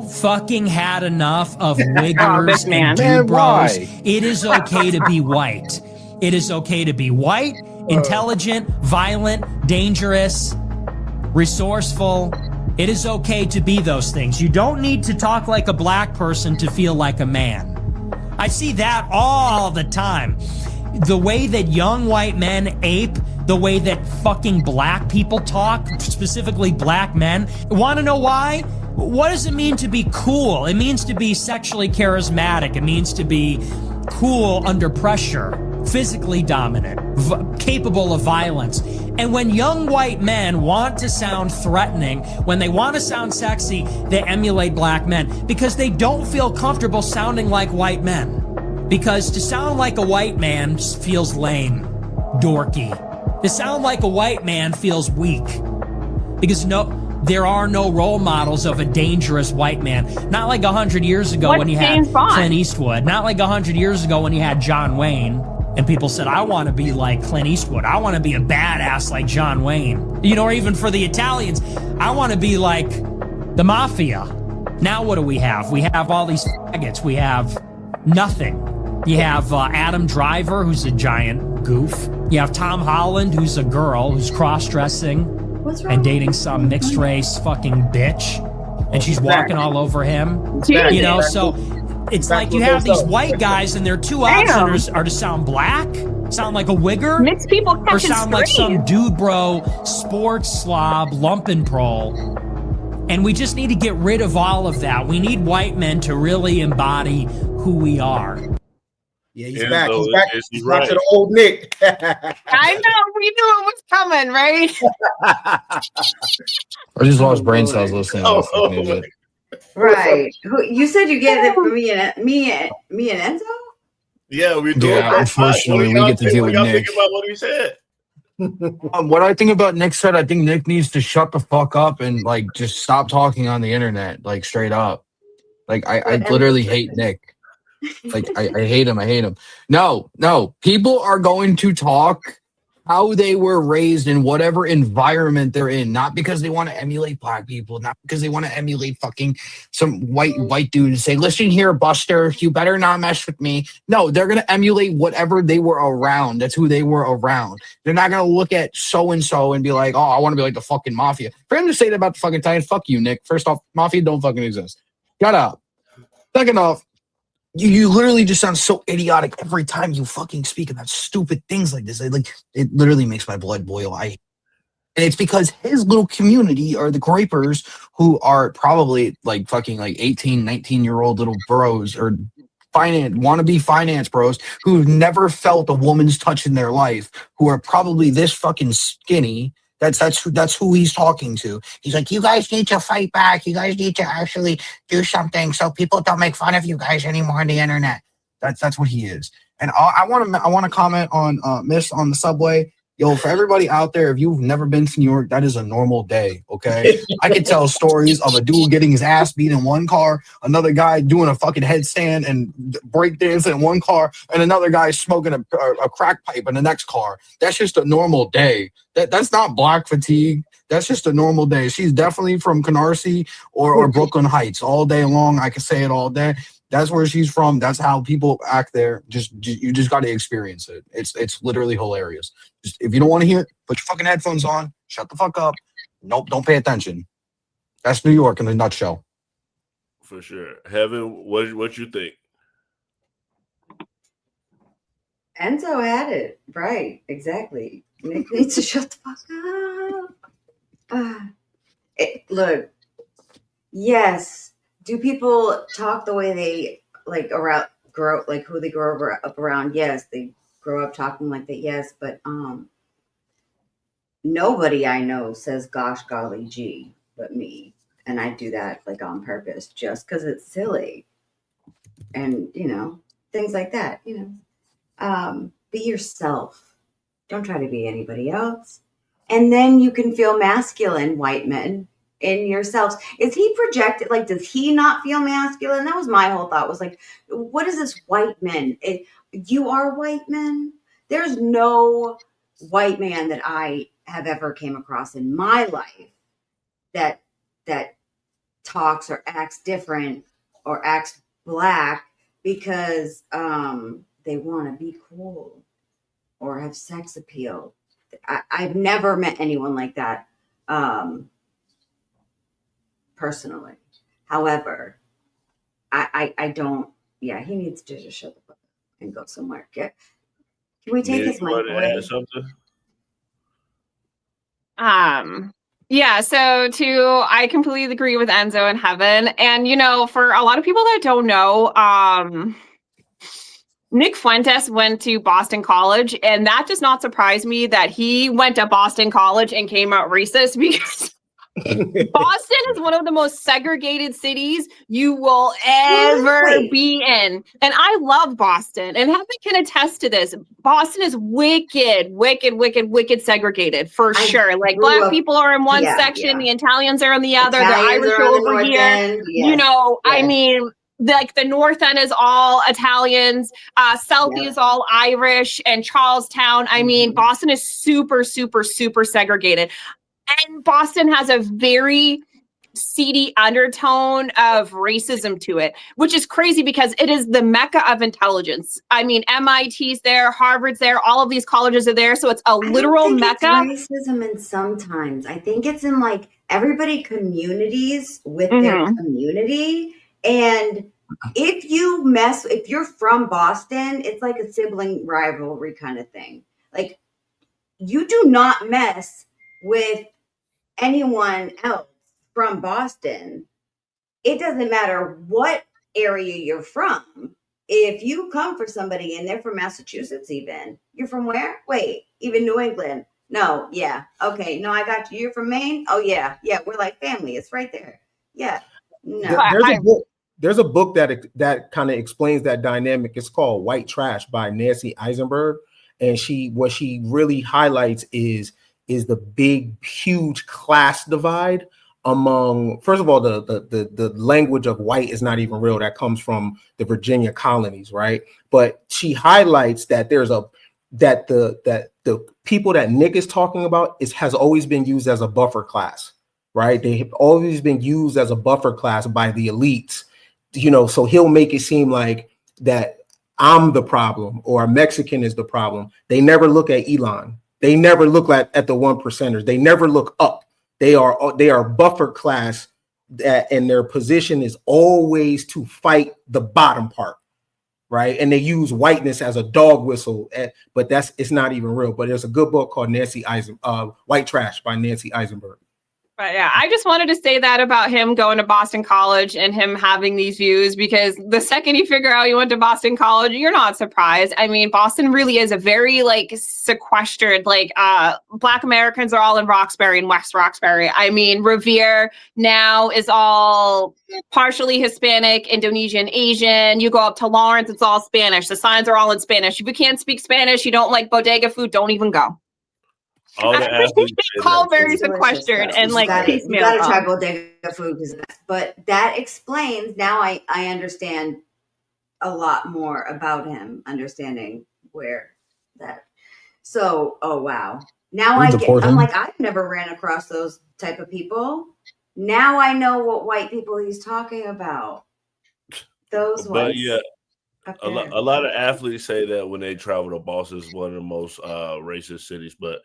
fucking had enough of Oh, wiggers this man. and dude Man, bros. why? It is okay to be white. It is okay to be white, intelligent, violent, dangerous, resourceful. It is okay to be those things. You don't need to talk like a black person to feel like a man. I see that all the time. The way that young white men ape the way that fucking black people talk, specifically black men. Want to know why? What does it mean to be cool? It means to be sexually charismatic. It means to be cool under pressure, physically dominant, capable of violence. And when young white men want to sound threatening, when they want to sound sexy, they emulate black men because they don't feel comfortable sounding like white men. Because to sound like a white man just feels lame, dorky. To sound like a white man feels weak. Because there are no role models of a dangerous white man. Not like 100 years ago when you had Clint Eastwood. Not like 100 years ago when you had John Wayne. And people said, I want to be like Clint Eastwood. I want to be a badass like John Wayne. You know, or even for the Italians, I want to be like the mafia. Now what do we have? We have all these faggots. We have nothing. You have Adam Driver, who's a giant goof. You have Tom Holland, who's a girl who's cross-dressing and dating some mixed race fucking bitch. And she's walking all over him. You know, so it's like you have these white guys and their two options are to sound black, sound like a wigger, mixed people or sound like some dude bro, sports slob, lumpen prole. And we just need to get rid of all of that. We need white men to really embody who we are. Yeah, he's back. He's back. He's back to the old Nick. I know. We knew it was coming, right? I just lost brain cells listening to this fucking idiot. Right. You said you gave it for me and Enzo? Yeah, we do. Yeah, unfortunately, we get to deal with Nick. Think about what he said. What I think about Nick said, I think Nick needs to shut the fuck up and like just stop talking on the internet, like straight up. Like I literally hate Nick. Like I hate him. I hate him. No. People are going to talk how they were raised in whatever environment they're in, not because they want to emulate black people, not because they want to emulate fucking some white dude and say, listen here, Buster, you better not mess with me. No, they're going to emulate whatever they were around. That's who they were around. They're not going to look at so-and-so and be like, oh, I want to be like the fucking mafia. For him to say that about the fucking Italians, fuck you, Nick. First off, mafia don't fucking exist. Shut up. Second off, you literally just sound so idiotic every time you fucking speak about stupid things like this. Like it literally makes my blood boil. And it's because his little community are the grapers who are probably like fucking like 18, 19-year-old little bros or wannabe finance bros who've never felt a woman's touch in their life, who are probably this fucking skinny. That's who he's talking to. He's like, you guys need to fight back. You guys need to actually do something so people don't make fun of you guys anymore on the internet. That's what he is. And I want to comment on Miss on the subway. Yo, for everybody out there, if you've never been to New York, that is a normal day, okay? I could tell stories of a dude getting his ass beat in one car, another guy doing a fucking headstand and breakdancing in one car, and another guy smoking a crack pipe in the next car. That's just a normal day. That's not black fatigue. That's just a normal day. She's definitely from Canarsie or Brooklyn Heights all day long. I can say it all day. That's where she's from. That's how people act there. You just got to experience it. It's literally hilarious. Just, if you don't want to hear it, put your fucking headphones on. Shut the fuck up. Nope, don't pay attention. That's New York in a nutshell. For sure. Heaven, what you think? Enzo had it. Right, exactly. Nick needs to shut the fuck up. Look, yes. Do people talk the way they like grow like who they grow up around? Yes, they grow up talking like that. Yes, but nobody I know says "gosh, golly, gee" but me, and I do that like on purpose just because it's silly, and things like that. Be yourself. Don't try to be anybody else, and then you can feel masculine, white men. In yourselves. Is he projected? Like, does he not feel masculine? That was my whole thought, was like, what is this white men? You are white men? There's no white man that I have ever came across in my life that talks or acts different or acts black because they want to be cool or have sex appeal. I've never met anyone like that personally. However, I don't. Yeah, he needs to just shut the fuck up and go somewhere. Can we take his mic away? Something? Yeah, so I completely agree with Enzo and Heaven. And for a lot of people that don't know, Nick Fuentes went to Boston College, and that does not surprise me that he went to Boston College and came out racist because Boston is one of the most segregated cities you will ever be in. And I love Boston. And Heaven can attest to this. Boston is wicked, wicked, wicked, wicked segregated for sure. Like black people are in one section, the Italians are in the other, the Irish are over here. I mean, like the North End is all Italians, Southie is all Irish, and Charlestown. I mean, Boston is super, super, super segregated. And Boston has a very seedy undertone of racism to it, which is crazy because it is the mecca of intelligence. I mean, MIT's there, Harvard's there, all of these colleges are there. So it's a literal mecca. It's racism, and sometimes I think it's in like everybody communities with their community. And if you're from Boston, it's like a sibling rivalry kind of thing. Like, you do not mess with anyone else from Boston. It doesn't matter what area you're from. If you come for somebody and they're from Massachusetts, even you're from where? Wait, even New England? No, yeah, okay, no, I got you. You're from Maine? Oh yeah, we're like family. It's right there. Yeah, no. There's a book that kind of explains that dynamic. It's called White Trash by Nancy Eisenberg, and what she really highlights is the big, huge class divide among, first of all, the language of white is not even real. That comes from the Virginia colonies, right? But she highlights that that the people that Nick is talking about has always been used as a buffer class, right? They have always been used as a buffer class by the elites, so he'll make it seem like that I'm the problem or a Mexican is the problem. They never look at Elon. They never look at the 1%ers. They never look up. They are buffer class, and their position is always to fight the bottom part, right? And they use whiteness as a dog whistle, but it's not even real. But there's a good book called White Trash by Nancy Eisenberg. But yeah, I just wanted to say that about him going to Boston College and him having these views, because the second you figure out you went to Boston College, you're not surprised. I mean, Boston really is a very sequestered, Black Americans are all in Roxbury and West Roxbury. I mean, Revere now is all partially Hispanic, Indonesian, Asian. You go up to Lawrence, it's all Spanish. The signs are all in Spanish. If you can't speak Spanish, you don't like bodega food, don't even go. All the athletes all very sequestered and piecemeal. You gotta try bodega food, but that explains. Now I understand a lot more about him, understanding where that. So, oh wow! Now I'm like, I've never ran across those type of people. Now I know what white people he's talking about. Those ones. But yeah, a lot of athletes say that when they travel to Boston is one of the most racist cities. But